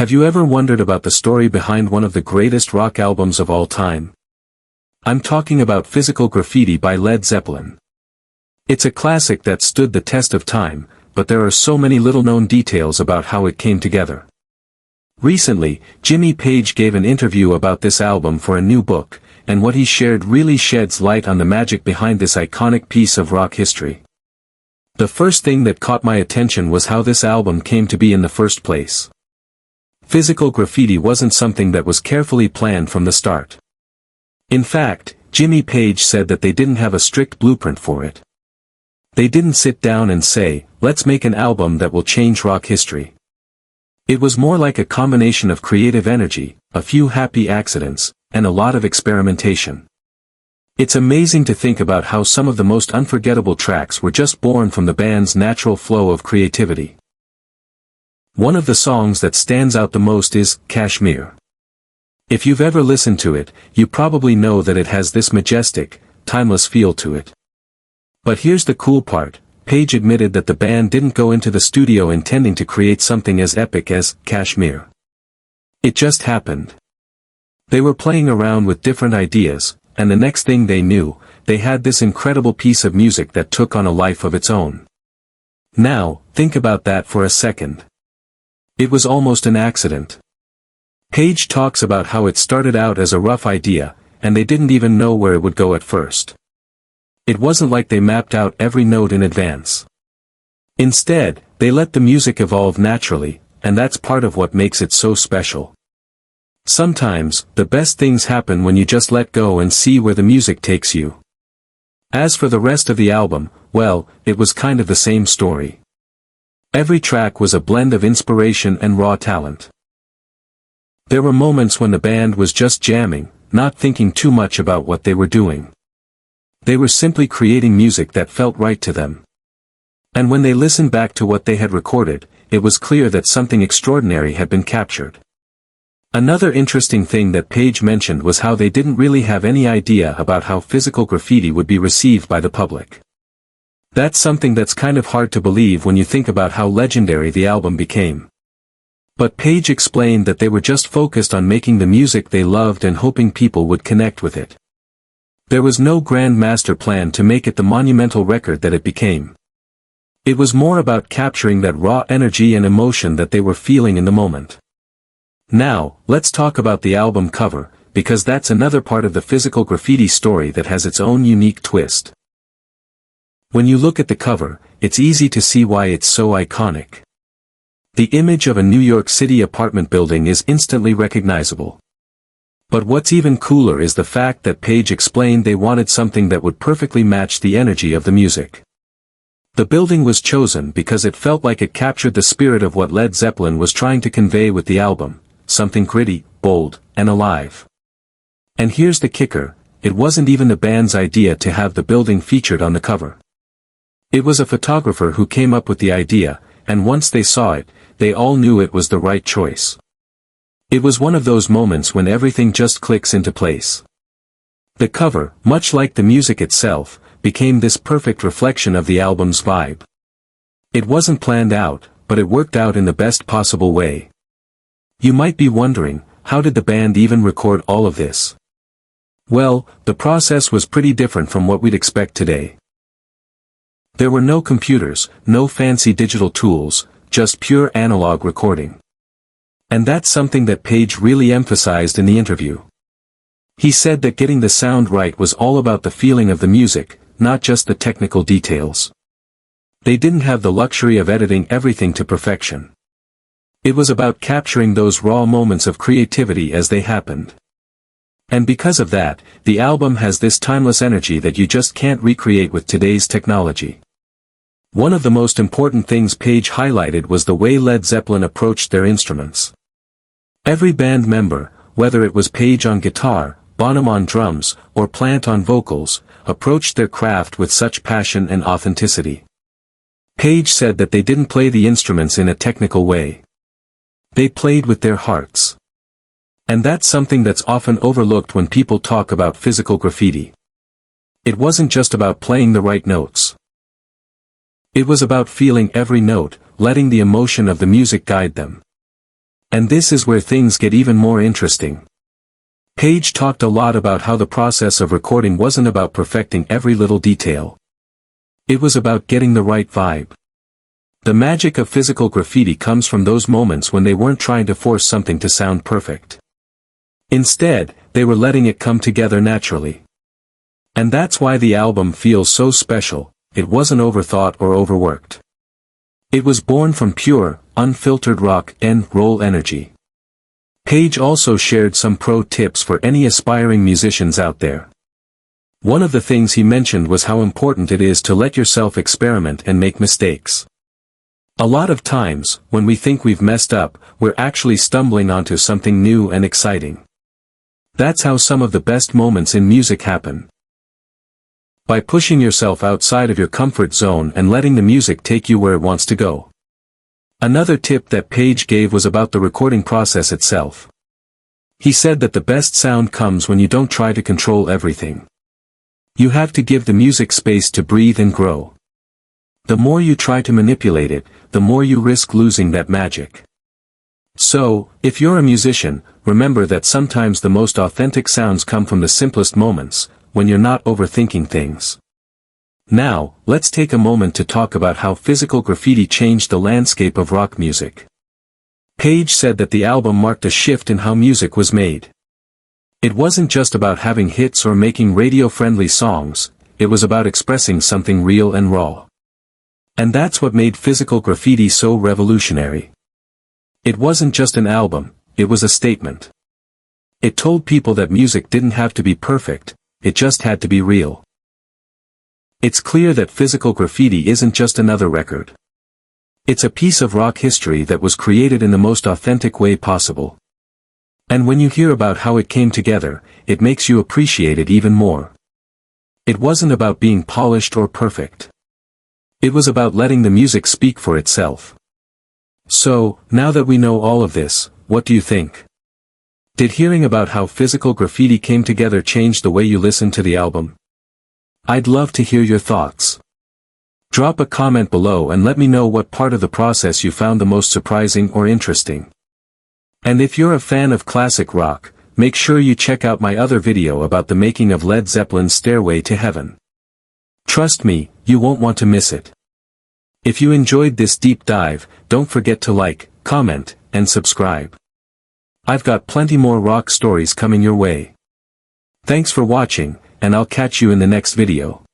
Have you ever wondered about the story behind one of the greatest rock albums of all time? I'm talking about Physical Graffiti by Led Zeppelin. It's a classic that stood the test of time, but there are so many little-known details about how it came together. Recently, Jimmy Page gave an interview about this album for a new book, and what he shared really sheds light on the magic behind this iconic piece of rock history. The first thing that caught my attention was how this album came to be in the first place. Physical Graffiti wasn't something that was carefully planned from the start. In fact, Jimmy Page said that they didn't have a strict blueprint for it. They didn't sit down and say, let's make an album that will change rock history. It was more like a combination of creative energy, a few happy accidents, and a lot of experimentation. It's amazing to think about how some of the most unforgettable tracks were just born from the band's natural flow of creativity. One of the songs that stands out the most is Kashmir. If you've ever listened to it, you probably know that it has this majestic, timeless feel to it. But here's the cool part, Page admitted that the band didn't go into the studio intending to create something as epic as Kashmir. It just happened. They were playing around with different ideas, and the next thing they knew, they had this incredible piece of music that took on a life of its own. Now, think about that for a second. It was almost an accident. Page talks about how it started out as a rough idea, and they didn't even know where it would go at first. It wasn't like they mapped out every note in advance. Instead, they let the music evolve naturally, and that's part of what makes it so special. Sometimes, the best things happen when you just let go and see where the music takes you. As for the rest of the album, well, it was kind of the same story. Every track was a blend of inspiration and raw talent. There were moments when the band was just jamming, not thinking too much about what they were doing. They were simply creating music that felt right to them. And when they listened back to what they had recorded, it was clear that something extraordinary had been captured. Another interesting thing that Page mentioned was how they didn't really have any idea about how Physical Graffiti would be received by the public. That's something that's kind of hard to believe when you think about how legendary the album became. But Page explained that they were just focused on making the music they loved and hoping people would connect with it. There was no grand master plan to make it the monumental record that it became. It was more about capturing that raw energy and emotion that they were feeling in the moment. Now, let's talk about the album cover, because that's another part of the Physical Graffiti story that has its own unique twist. When you look at the cover, it's easy to see why it's so iconic. The image of a New York City apartment building is instantly recognizable. But what's even cooler is the fact that Page explained they wanted something that would perfectly match the energy of the music. The building was chosen because it felt like it captured the spirit of what Led Zeppelin was trying to convey with the album, something gritty, bold, and alive. And here's the kicker, it wasn't even the band's idea to have the building featured on the cover. It was a photographer who came up with the idea, and once they saw it, they all knew it was the right choice. It was one of those moments when everything just clicks into place. The cover, much like the music itself, became this perfect reflection of the album's vibe. It wasn't planned out, but it worked out in the best possible way. You might be wondering, how did the band even record all of this? Well, the process was pretty different from what we'd expect today. There were no computers, no fancy digital tools, just pure analog recording. And that's something that Page really emphasized in the interview. He said that getting the sound right was all about the feeling of the music, not just the technical details. They didn't have the luxury of editing everything to perfection. It was about capturing those raw moments of creativity as they happened. And because of that, the album has this timeless energy that you just can't recreate with today's technology. One of the most important things Page highlighted was the way Led Zeppelin approached their instruments. Every band member, whether it was Page on guitar, Bonham on drums, or Plant on vocals, approached their craft with such passion and authenticity. Page said that they didn't play the instruments in a technical way. They played with their hearts. And that's something that's often overlooked when people talk about Physical Graffiti. It wasn't just about playing the right notes. It was about feeling every note, letting the emotion of the music guide them. And this is where things get even more interesting. Page talked a lot about how the process of recording wasn't about perfecting every little detail. It was about getting the right vibe. The magic of physical graffiti comes from those moments when they weren't trying to force something to sound perfect. Instead, they were letting it come together naturally. And that's why the album feels so special. It wasn't overthought or overworked. It was born from pure, unfiltered rock and roll energy. Page also shared some pro tips for any aspiring musicians out there. One of the things he mentioned was how important it is to let yourself experiment and make mistakes. A lot of times, when we think we've messed up, we're actually stumbling onto something new and exciting. That's how some of the best moments in music happen. By pushing yourself outside of your comfort zone and letting the music take you where it wants to go. Another tip that Page gave was about the recording process itself. He said that the best sound comes when you don't try to control everything. You have to give the music space to breathe and grow. The more you try to manipulate it, the more you risk losing that magic. So, if you're a musician, remember that sometimes the most authentic sounds come from the simplest moments, when you're not overthinking things. Now, let's take a moment to talk about how physical graffiti changed the landscape of rock music. Page said that the album marked a shift in how music was made. It wasn't just about having hits or making radio-friendly songs, it was about expressing something real and raw. And that's what made physical graffiti so revolutionary. It wasn't just an album, it was a statement. It told people that music didn't have to be perfect, it just had to be real. It's clear that physical graffiti isn't just another record. It's a piece of rock history that was created in the most authentic way possible. And when you hear about how it came together, it makes you appreciate it even more. It wasn't about being polished or perfect. It was about letting the music speak for itself. So, now that we know all of this, what do you think? Did hearing about how physical graffiti came together change the way you listen to the album? I'd love to hear your thoughts. Drop a comment below and let me know what part of the process you found the most surprising or interesting. And if you're a fan of classic rock, make sure you check out my other video about the making of Led Zeppelin's Stairway to Heaven. Trust me, you won't want to miss it. If you enjoyed this deep dive, don't forget to like, comment, and subscribe. I've got plenty more rock stories coming your way. Thanks for watching, and I'll catch you in the next video.